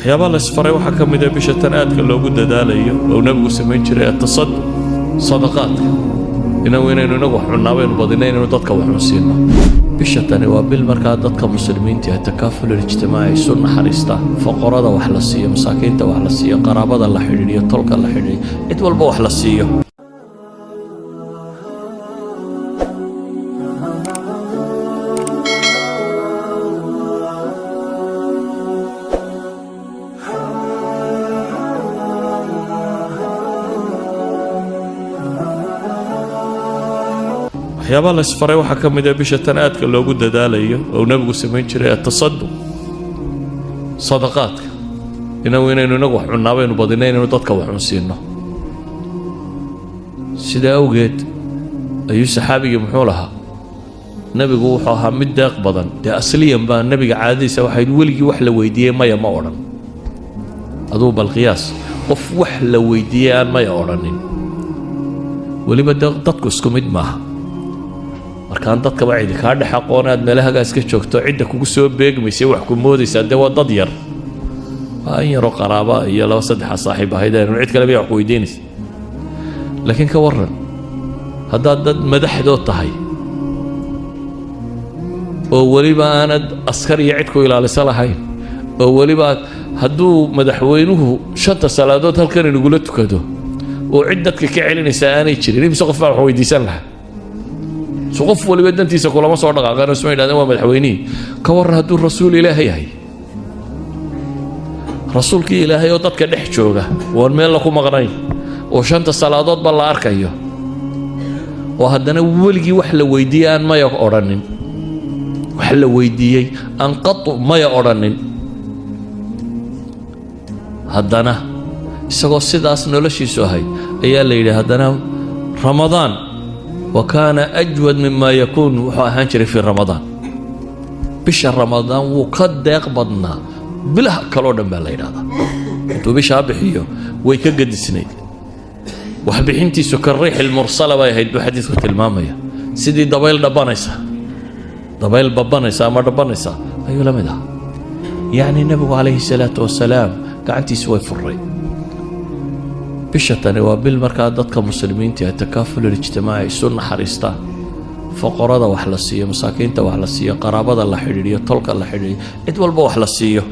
waxyaabaha la isfaray waxaa ka mid ah bisha tan aadka loogu dadaalayo oo nabigu samayn jiray atasadduq sadaqaadka inaynu inagu wax cunnaa baynu badinay inaynu dadka wax cunsiino bisha tani waa bil markaa dadka muslimiinta ah takaaful ijtimaaci isu naxariistaan faqarada wax la siiyo masaakiinta wax la siiyo qaraabada la xidhiidhiyo tolka la xidhiidhiyo cid walba wax la siiyo waxyaabaha la isfaray waxaa ka mid ah bisha tan aadka loogu dadaalayo oo nabigu samayn jiray atasadduq sadaqaadka inaynu inagu wax cunnaa baynu badinay inaynu dadka wax cunsiino sidaa awgeed ayuu saxaabigii muxuu lahaa nabigu wuxuu ahaa mid deeq badan dee asliyan baa nabiga caadadiisa waxayd weligii wax la weydiiyey maya ma odhan aduu bal qiyaas qof wax la weydiiyey aan maya odhanin weliba dadku isku mid maaha markaan dadkaba cidi kaa dhex aqoon aad meelahagaa iska joogto cidda kugu soo beegmaysa wax ku moodaysaa dee waa dad yar waa in yaroo qaraaba iyo laba saddexa saaxiib ahaydeen cid kale bay wax ku weydiinaysa laakiin ka warran haddaad dad madaxdood tahay oo weliba aanad askar iyo cid ku ilaalisa lahayn oo weliba hadduu madaxweynuhu 5 salaadood halkan inagula tukado oo cid dadka ka celinaysa aanay jirin imse qof baa wax weydiisan lahaa سقف ولي بدنتي سكولا ما صار دقا قالوا اسمعي هذا هو مدحويني كور هدو الرسول إلهي هي رسولك إلهي وضدك دح جوجا والميل لكم مغرين وشنت الصلاة بالله أركيه وهدنا ولقي وحلا ويديان ما يقرنن وحلا ويديي أنقط ما يقرنن هدنا سقف سداس نلشي سوهي أيا ليلة هدنا رمضان وكان أجود مما يكون وحانشري في رمضان بشهر رمضان وقد يقبضنا بلا كلون بالليل هذا انتو بشهر بحيو ويكقد السنين وحبحنتي سكر ريح المرسلة ويهيد بحديث المامية سيدي دبايل دبانيسا دبايل ببانيسا أما دبانيسا أيوة لمدها يعني النبي عليه الصلاة والسلام كعنتي سوي فري bisha tani waa bil markaa dadka muslimiinta ah takaaful ijtimaaci isu naxariistaan faqarada wax la siiyo masaakiinta wax la siiyo qaraabada la xidhiidhiyo tolka la xidhiidhiyo cid walba wax la siiyo